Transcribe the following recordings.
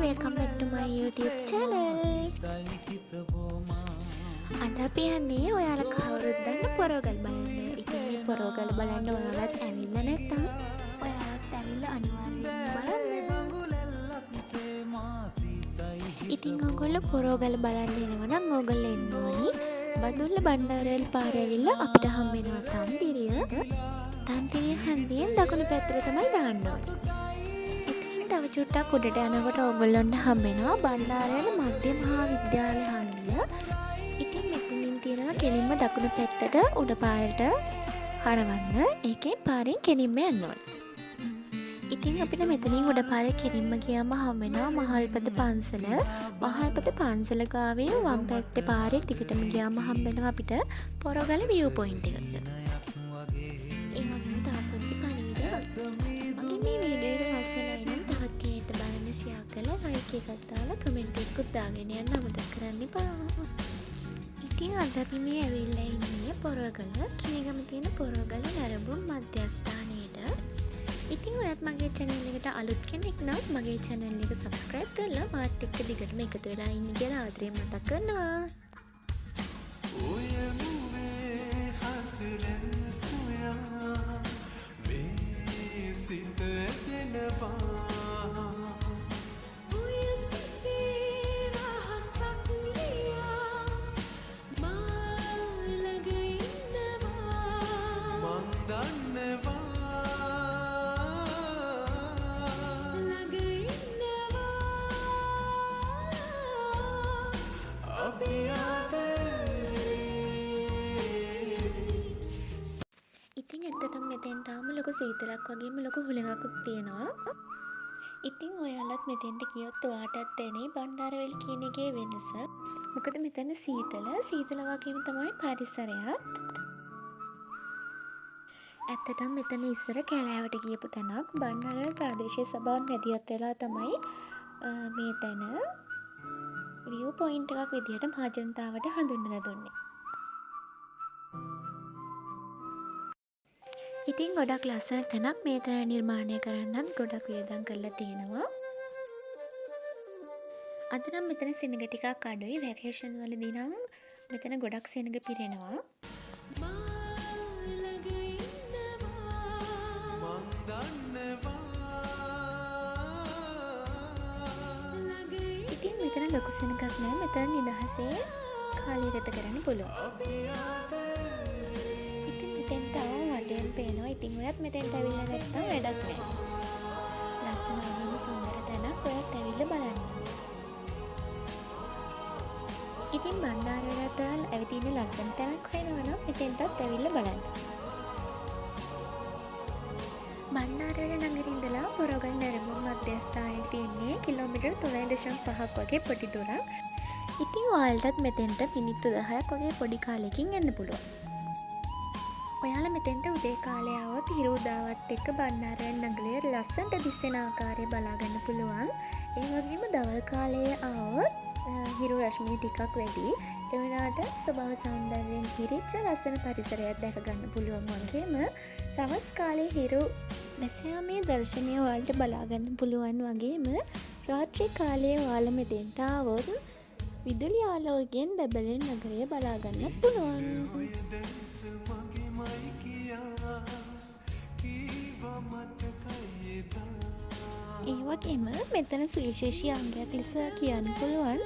welcome back to my YouTube channel. අද අපි යන්නේ ඔයාලා කවුරුත් දන්න පොරෝගල් බලන්න. ඉතින් මේ පොරෝගල් බලන්න ඔයාලත් ඇවිල්ලා නැත්තම් ඔයාලත් ඇවිල්ලා අනිවාර්යයෙන්ම බලන්න. ඉතින් ඔයගොල්ලෝ පොරෝගල් බලන්න එනවා නම් ඔයගොල්ලෝ එන්න ඕනි බදුල්ල බණ්ඩාරවැල් පාරේ ඇවිල්ලා අපිට හම්බ වෙනවා තන්තිරිය. තන්තිරිය හැන්දියෙන් දකුණු පැත්තට තමයි දාන්න ඕනේ. තව චුට්ටක් උඩට යනකොට ඔයගොල්ලන්ට හම්බ වෙනවා බණ්ඩාරවැල් මධ්‍ය මහා විද්‍යාලය හන්දිය. ඉතින් මෙතනින් තියෙනවා කෙලින්ම දකුණු පැත්තට උඩ පාරට හරවන්න. ඒකේ පාරෙන් කෙලින්ම යන්න ඕනේ. ඉතින් අපිට මෙතනින් උඩ පාරේ කෙලින්ම ගියාම හම්බ වෙනවා මහල්පත පන්සල. මහල්පත පන්සල ගාවේ වම් පැත්තේ පාරේ දිගටම ගියාම හම්බ වෙනවා අපිට පොරෝගල view point එක. ඒ වගේම තව පොඩි පණිවිඩයක්. මගේ මේ වීඩියෝ එක ලස්සනයි නම් තවත් කෙනෙක්ට බලන්න ෂෙයා කරලා ලයික් එකක් දාලා කමෙන්ට් එකකුත් දාගෙන යන්න අමතක කරන්න එපා. ඉතින් අද අපි මේ ඇවිල්ලා ඉන්නේ පොරෝගල කිනිගම තියෙන පොරෝගල නැරඹුම් මධ්‍යස්ථානයේට. ඉතින් ඔයත් මගේ channel එකට අලුත් කෙනෙක් නම් මගේ channel එක subscribe කරලා මාත් එක්ක දිගටම එකතු වෙලා ඉන්න කියලා ආදරයෙන් මතක් කරනවා. ඉතින් ඇත්තටම මෙතෙන්ට ආවම ලොකු සීතලක් වගේම ලොකු හුලඟකුත් තියෙනවා. ඉතින් ඔයාලත් මෙතෙන්ට ගියොත් ඔයාටත් දැනේ බණ්ඩාරවැල් කියන එකේ වෙනස. මොකද මෙතන සීතල වගේම තමයි පරිසරයත්. ඇත්තටම මෙතන ඉස්සර කැලෑවට ගියපු තැනක්. බණ්ඩාරවැල් ප්‍රාදේශීය සභාව මැදිහත් වෙලා තමයි මේ තැන view point එකක් විදිහට මහජනතාවට හඳුන්වලා දුන්නේ. ඉතින් ගොඩක් ලස්සන තැනක්. මේ තැන නිර්මාණය කරන්නත් ගොඩක් වියදම් කරලා තියෙනවා. අද නම් මෙතන සෙනඟ ටිකක් අඩුයි. වැකේෂන් වලදී නම් මෙතන ගොඩක් සෙනඟ පිරෙනවා. ඉතින් මෙතන ලොකු සෙනඟක් නෑ. මෙතන නිදහසේ කාලය ගත කරන්න පුළුවන්. ඉතින් මෙතෙන්ට වටේම පේනවා. ඉතින් ඔයත් මෙතෙන්ට ඇවිල්ලා නැත්තම් වැඩක් නෑ. ලස්සන වගේම සුන්දර තැනක්. ඔයත් ඇවිල්ලා බලන්න. ඉතින් බණ්ඩාරවැලට ඇවිදින්න ලස්සන තැනක් හොයනවා නම් මෙතෙන්ටත් ඇවිල්ලා බලන්න. බණ්ඩාරවැල නගරේ ඉඳලා පොරෝගල් නැරඹුම් මධ්‍යස්ථානයේ තියෙන්නේ කිලෝමීටර් 3.5ක් වගේ පොඩි දුරක්. ඉතින් ඔයාලටත් මෙතෙන්ට මිනිත්තු 10ක් වගේ පොඩි කාලෙකින් යන්න පුළුවන්. ඔයාලා මෙතෙන්ට උදේ කාලේ ආවොත් හිරු උදාවත් එක්ක බණ්ඩාරවැල් නගරයේ ලස්සනට දිස්සෙන ආකාරය බලා ගන්න පුළුවන්. ඒ වගේම දවල් කාලයේ ආවොත් හිරු රශ්මිය ටිකක් වැඩි. ඒ වුණාට ස්වභාව සෞන්දර්යයෙන් පිරිච්ච ලස්සන පරිසරයක් දැක ගන්න පුළුවන් වගේම සවස් කාලේ හිරු බැසයාමේ දර්ශනය ඔයාලට බලා ගන්න පුළුවන් වගේම රාත්‍රී කාලයේ ඔයාලා මෙතෙන්ට ආවොත් විදුලි ආලෝකයෙන් බැබලෙන නගරය බලා ගන්න පුළුවන්. ඒ වගේම මෙතන සුවිශේෂී අංගයක් ලෙස කියන්න පුළුවන්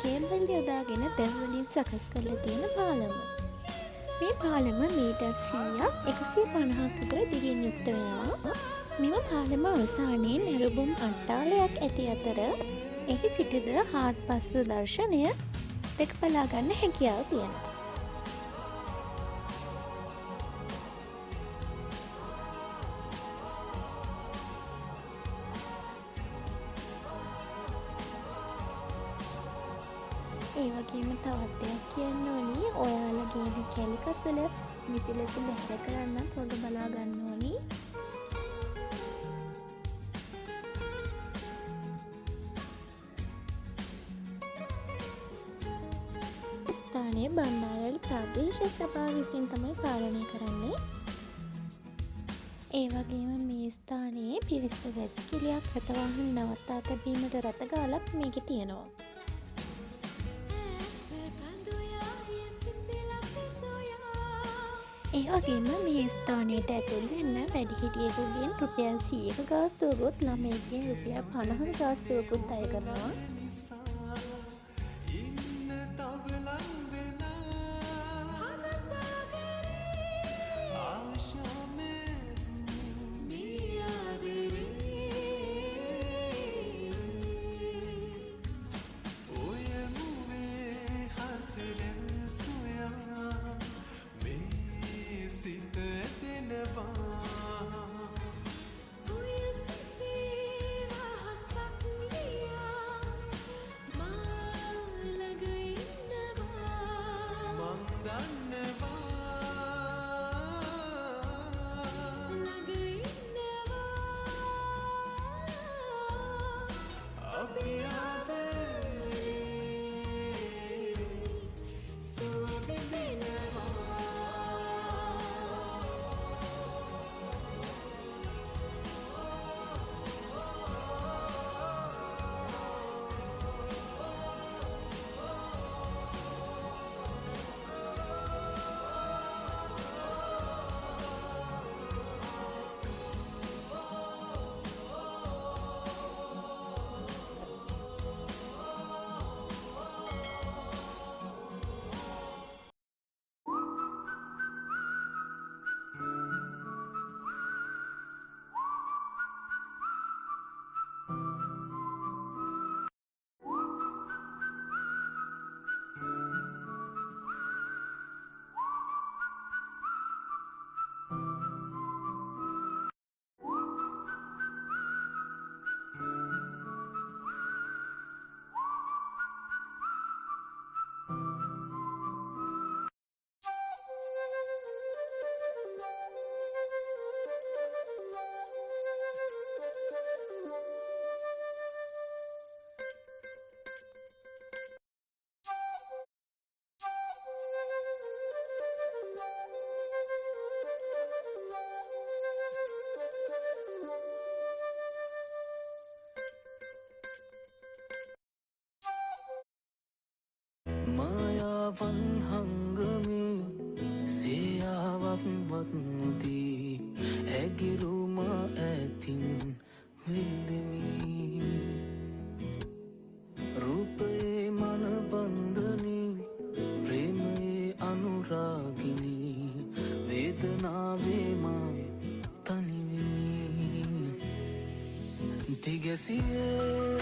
කේබල් යොදාගෙන දැල් වලින් සකස් කරලා තියෙන පාලම. මේ පාලම මීටර් 100ක් 150ක් විතර දිගින් යුක්ත වෙනවා. මෙම පාලම අවසානයේ නැරඹුම් අට්ටාලයක් ඇති අතර එහි සිටද හාත්පස් දර්ශනය දෙක බලා ගන්න හැකියාව තියෙනවා. ඒ වගේම තවත් දෙයක් කියන්න ඕනි. ඔයාලා ගේන කැලි කසල නිසි ලෙස බැහැර කරන්නත් වග බලා ගන්න ඕනි. ස්ථානයේ බණ්ඩාරවැල් ප්‍රාදේශීය සභාව විසින් තමයි පාලනය කරන්නේ. ඒ වගේම මේ ස්ථානයේ පිරිසිදු වැසිකිළියක් රථවාහන නවත්තා තැබීමට රථ ගාලක් මේකේ තියෙනවා. ඒ වගේම මේ ස්ථානයට ඇතුල් වෙන්න වැඩිහිටියෙකුගෙන් රුපියල් 100ක ගාස්තුවකුත් ළමයෙක්ගෙන් රුපියල් 50ක ගාස්තුවකුත් අය කරනවා. මායාවන් හංගමේ සියාවක් වත්මුදී ඇගිරුම ඇතින් විදමි රූපයේ මන බන්ධනී ප්‍රේමයේ අනුරාගිනී වේදනාවේ මා තනිවෙමි දිගසියේ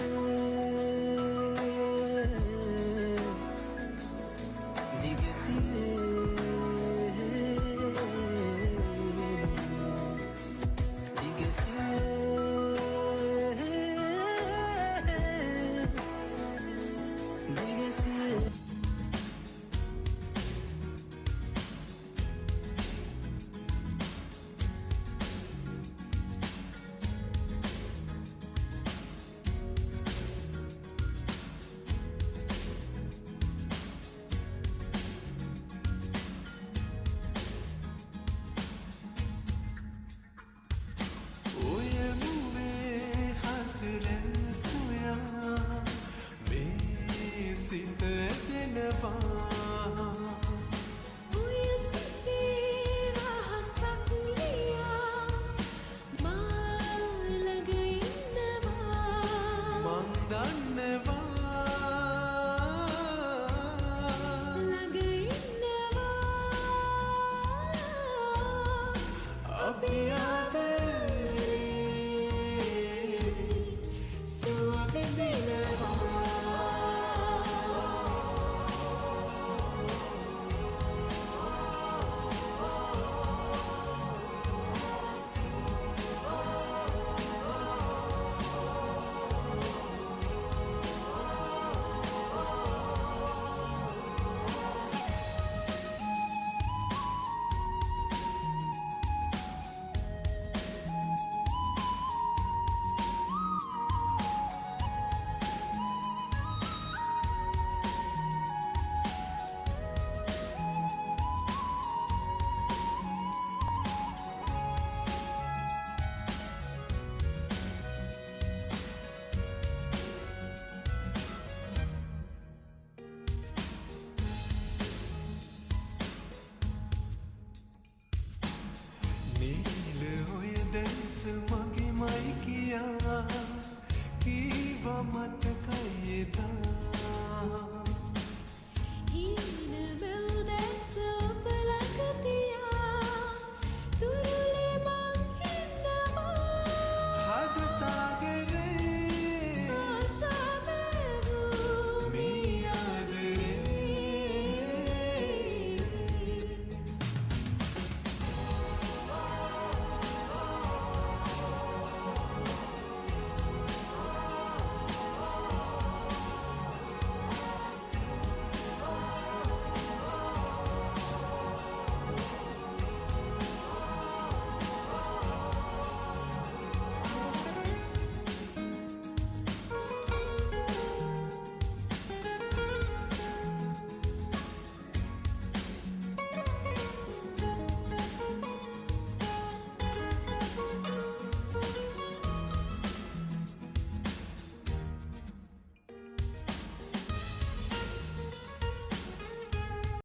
මතකයිදා